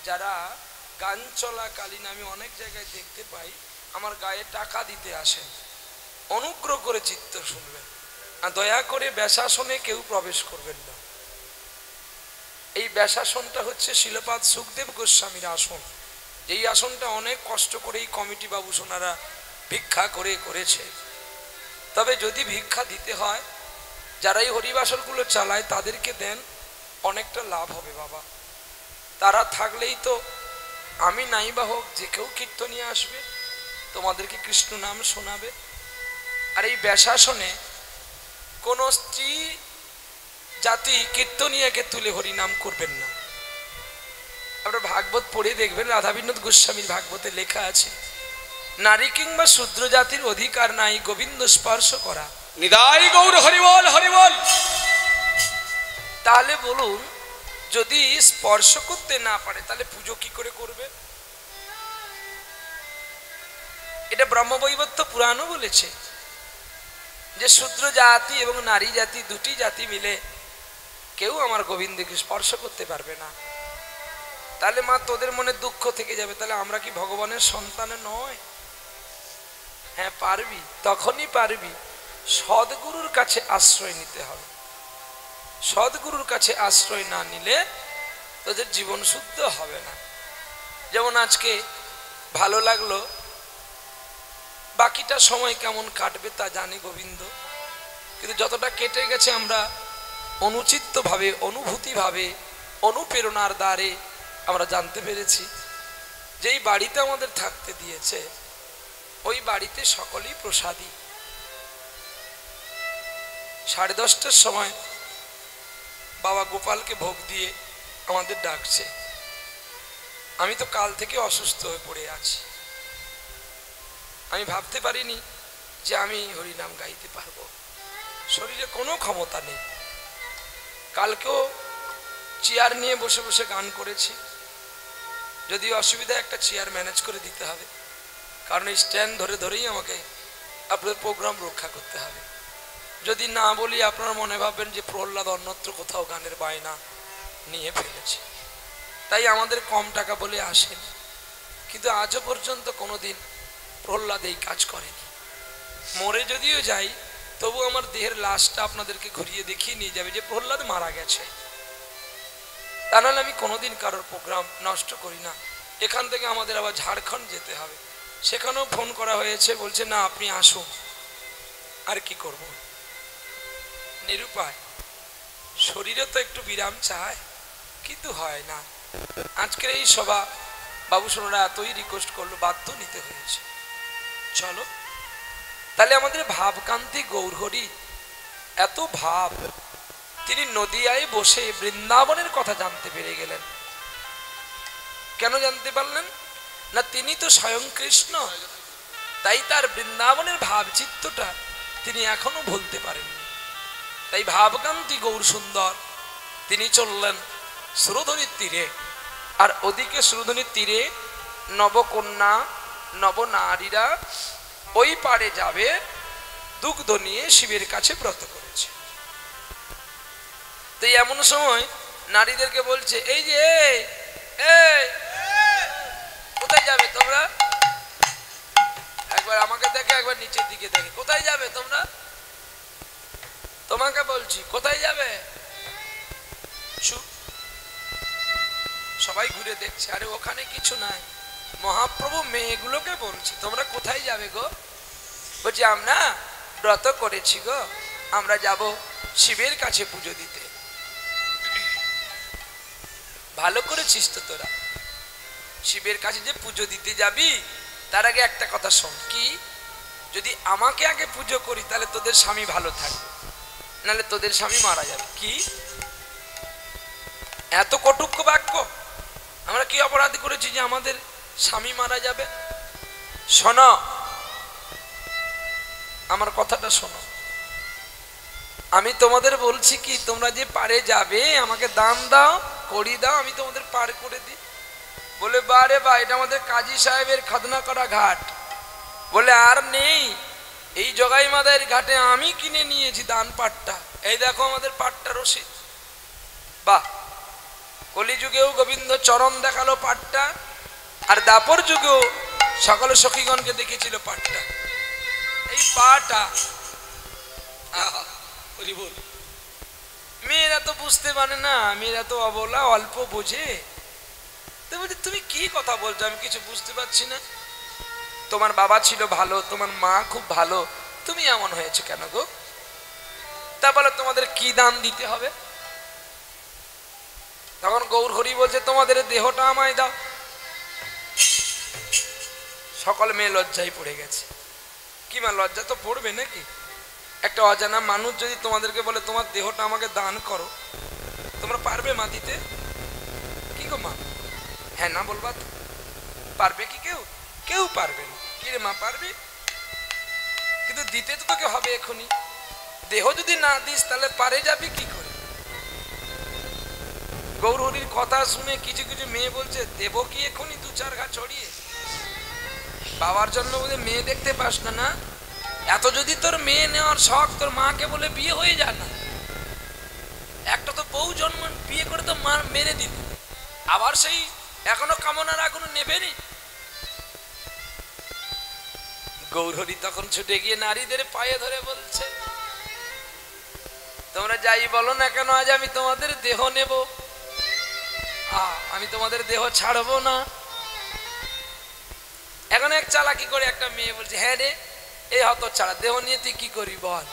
যারা গান চলাকালীন আমি অনেক জায়গায় দেখতে পাই আমার গায়ে টাকা দিতে আসেন, অনুগ্রহ করে চিত্ত শুনবেন আর দয়া করে ব্যাসাসনে কেউ প্রবেশ করবেন না। এই ব্যাসাসনটা হচ্ছে শিলপাদ সুখদেব গোস্বামীর আসন, যেই আসনটা অনেক কষ্ট করে এই কমিটি বাবু সোনারা ভিক্ষা করে করেছে। তবে যদি ভিক্ষা দিতে হয়, যারা এই হরিবাসরগুলো চালায় তাদেরকে দেন, অনেকটা লাভ হবে বাবা। তারা থাকলেই তো আমি নাই বা হোক যে কেউ কীর্তনিয়া আসবে, তোমাদেরকে কৃষ্ণ নাম শোনাবে। আর এই ব্যাসাসনে কোনো স্ত্রী জাতি কীর্তনিয়াকে তুলে হরিনাম করবেন না। আপনারা ভাগবত পড়ে দেখবেন, রাধা বিনোদ গোস্বামীর ভাগবতে লেখা আছে, নারী কিংবা শূদ্র জাতির অধিকার নাই গোবিন্দ স্পর্শ করা। নিদাই গৌর হরিবল হরিবল। তাহলে বলুন, যদি স্পর্শ করতে না পারে তাহলে পুজো কি করে করবে? এটা ব্রহ্মবৈবর্ত পুরাণও বলেছে যে শূদ্র জাতি এবং নারী জাতি দুটি জাতি মিলে কেউ আমার গোবিন্দকে স্পর্শ করতে পারবে না। তাহলে মা তোদের মনে দুঃখ থেকে যাবে, তাহলে আমরা কি ভগবানের সন্তান নয়? হ্যাঁ পারবি, তখনই পারবি সদ্গুরুর কাছে আশ্রয় নিতে হবে। সদ্গুরুর কাছে আশ্রয় না নিলে তোদের জীবন শুদ্ধ হবে না। যেমন আজকে ভালো লাগলো, বাকিটা সময় কেমন কাটবে তা জানি গোবিন্দ, কিন্তু যতটা কেটে গেছে আমরা অনুচিতভাবে, অনুভূতিভাবে, অনুপ্রেরণার দ্বারে আমরা জানতে পেরেছি যেই বাড়িতে আমাদের থাকতে দিয়েছে ওই বাড়িতে সকলেই প্রসাদী। 10:30টার সময় বাবা গোপালকে ভোগ দিয়ে আমাদের ডাকছে। আমি তো কাল থেকে অসুস্থ হয়ে পড়ে আছি, আমি ভাবতে পারিনি যে আমি হরিনাম গাইতে পারবো, শরীরে কোনো ক্ষমতা নেই। কালকেও চেয়ার নিয়ে বসে বসে গান করেছি, যদি অসুবিধা একটা চেয়ার ম্যানেজ করে দিতে হবে, কারণ এই স্ট্যান্ড ধরে ধরেই আমাকে আপনাদের প্রোগ্রাম রক্ষা করতে হবে। যদি না বলি আপনারা মনে ভাববেন যে প্রহ্লাদ অন্যত্র কোথাও গানের বায়না নিয়ে ফেলেছে, তাই আমাদের কম টাকা বলে আসেন। কিন্তু আজও পর্যন্ত কোনোদিন প্রহ্লাদ এই কাজ করেনি। মরে যদিও যাই তবু আমার দেহের লাশটা আপনাদেরকে ঘুরিয়ে দেখিয়ে নিয়ে যাবে যে প্রহ্লাদ মারা গেছে। তা নাহলে আমি কোনোদিন কারোর প্রোগ্রাম নষ্ট করি না। এখান থেকে আমাদের আবার ঝাড়খণ্ড যেতে হবে, সেখানেও ফোন করা হয়েছে, বলছে না আপনি আসুন। আর কি করব, নিরুপায়। শরীরে তো একটু বিরাম চায়, কিন্তু হয় না। আজকের এই সভা বাবু সোনারা এতই রিকোয়েস্ট করলো, বাধ্য নিতে হয়েছে। চলো তাহলে আমাদের ভাবকান্তি গৌরহরি এত ভাব, তিনি নদিয়ায় বসে বৃন্দাবনের কথা জানতে পেরে গেলেন। কেন জানতে পারলেন না? তিনি তো স্বয়ং কৃষ্ণ, তাই তার বৃন্দাবনের ভাবচিত্তটা তিনি এখনো ভুলতে পারেননি। তাই ভাবকান্তি গৌর সুন্দর তিনি চললেন সুরধনির তীরে, আর ওদিকে সুরধনির তীরে নবকন্যা নবনারীরা ওই পারে যাবে দুগ্ধ নিয়ে শিবের কাছে ব্রত করেছে। তো এমন সময় নারীদেরকে বলছে, এই যে কোথায় যাবে তোমরা? একবার আমাকে দেখে, একবার নিচের দিকে দেখে, কোথায় যাবে তোমরা? তোমাকে বলছি কোথায় যাবে? সবাই ঘুরে দেখছে, আরে ওখানে কিছু নাই, মহাপ্রভু মেয়েগুলোকে বলছি তোমরা কোথায় যাবে গো? বলছি আমরা ব্রত করেছি গো, আমরা যাব শিবের কাছে পুজো দিতে। ভালো করেছিস তো তোরা, শিবের কাছে যে পুজো দিতে যাবি তার আগে একটা কথা শোন, কি যদি আমাকে আগে পুজো করি তাহলে তোদের স্বামী ভালো থাকবে, নাহলে তোদের স্বামী মারা যাবে। কি এত কটুক্ষ বাক্য! আমরা কি অপরাধ করেছি যে আমাদের স্বামী মারা যাবে? শোনো, আমার কথাটা শোনো, আমি তোমাদের বলছি কি, তোমরা যে পারে যাবে আমাকে দান দাও, করি দাও, আমি তোমাদের পার করে দিই। বলে বারে বা, এটা আমাদের কাজী সাহেবের খাজনা করা ঘাট। বলে আর নেই, এই জগাই মাদায়ের ঘাটে আমি কিনে নিয়েছি দান পাটটা, এই দেখো আমাদের পাটটা রসিদ। বাহ, কলিযুগেও গোবিন্দ চরণ দেখালো পাটটা, আর দাপর যুগেও সকল সখীগণকে দেখেছিল পাটটা। এই পাটা হরি বল। মেয়েরা তো বুঝতে পারে না, মেয়েরা তো অবলা, অল্প বোঝে। তো বলছে তুমি কি কথা বলছো, আমি কিছু বুঝতে পারছি না। তোমার বাবা ছিল ভালো, তোমার মা খুব ভালো, তুমি এমন হয়েছে কেন গো? তা বলে তোমাদের কি দান দিতে হবে? তখন গৌর হরি বলছে তোমাদের দেহটা আমায় দাও। সকল মেয়ে লজ্জায় পড়ে গেছে। কি মা, লজ্জা তো পড়বে নাকি? একটা অজানা মানুষ যদি তোমাদেরকে বলে তোমার দেহটা আমাকে দান করো, তোমরা পারবে মা দিতে? কি গো মা, হ্যাঁ না বলবা তো? পারবে কি কেউ? কেউ পারবে না। কি রে মা, পারবে? কিন্তু দিতে তো তোকে হবে এখনই। দেহ যদি না দিস তাহলে পারে যাবি কি করে? গৌর হরির কথা শুনে কিছু কিছু মেয়ে বলছে দেব কি এখনই দু চার ঘা ছড়িয়ে? বাবার জন্য বলে মেয়ে দেখতে পাস না? না, এত যদি তোর মেয়ে নেওয়ার শখ, তোর মাকে বলে বিয়ে হয়ে যা না। একটা তো বউ জন্ম, বিয়ে করে তো মা মেরে দিত, আবার সেই এখনো কামনার আগুন নেবেনি। গৌর হরি তখন ছুটে গিয়ে নারীদের পায়ে ধরে বলছে তোমরা যাই বলো না কেন, আজ আমি তোমাদের দেহ নেব, আমি তোমাদের দেহ ছাড়বো না। এখন এক চালাকি করে একটা মেয়ে বলছে হ্যাঁ রে, এই হত ছাড়া দেহ নিয়ে তুই কি করবি বল?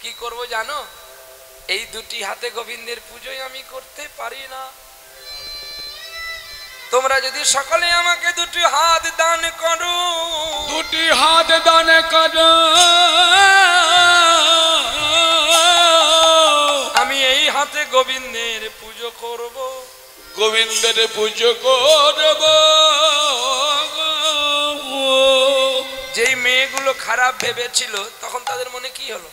কি করবো জানো? এই দুটি হাতে গোবিন্দের পুজোই আমি করতে পারি না। তোমরা যদি সকলে আমাকে দুটি হাত দান করো, দুটি হাত দান করো, আমি এই হাতে গোবিন্দের পুজো করব। গোবিন্দের পুজো করব। যেই মেয়েগুলো খারাপ ভেবেছিল তখন তাদের মনে কি হলো?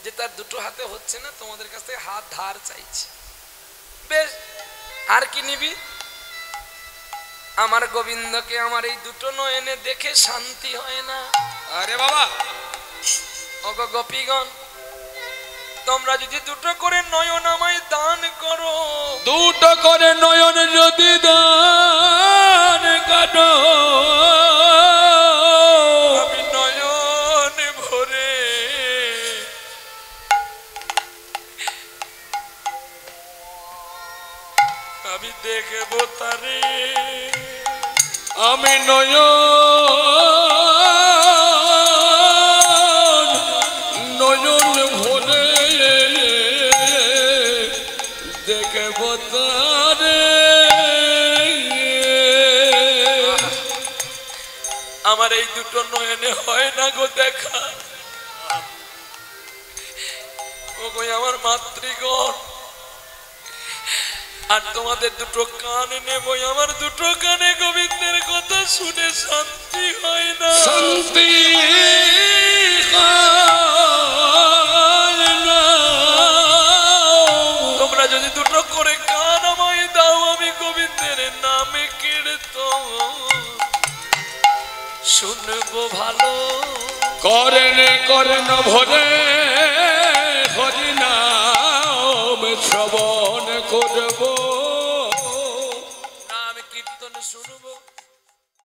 যে তার দুটো হাতে হচ্ছে না, তোমাদের কাছ থেকে হাত ধার চাইছে। বেশ, আর কি নিবি? আমার গোবিন্দকে আমার এই দুটো নয়নে দেখে শান্তি হয় না। আরে বাবা, ওগো গোপীগণ, তোমরা যদি দুটো করে নয়ন আমায় দান করো, দুটো করে নয়ন যদি দান করো, আমি নয়ন ভরে আমি দেখব তারে, আমি নয়ন নয়ন ভরে দেখব তারে। আমার এই দুটো নয়নে হয় না গো দেখা। ওগো আমার মাতৃগণ, আর তোমাদের দুটো কান নেব, আমার দুটো কানে গোবিন্দের কথা শুনে শান্তি হয় না। শান্তি হয় না। তোমরা যদি দুটো করে কান আমায় দাও, আমি গোবিন্দের নামে কীর্তন শুনবো ভালো। করেন করেন ভরে হরি নাম শ্রবণ করব, নাম কীর্তন শুনবো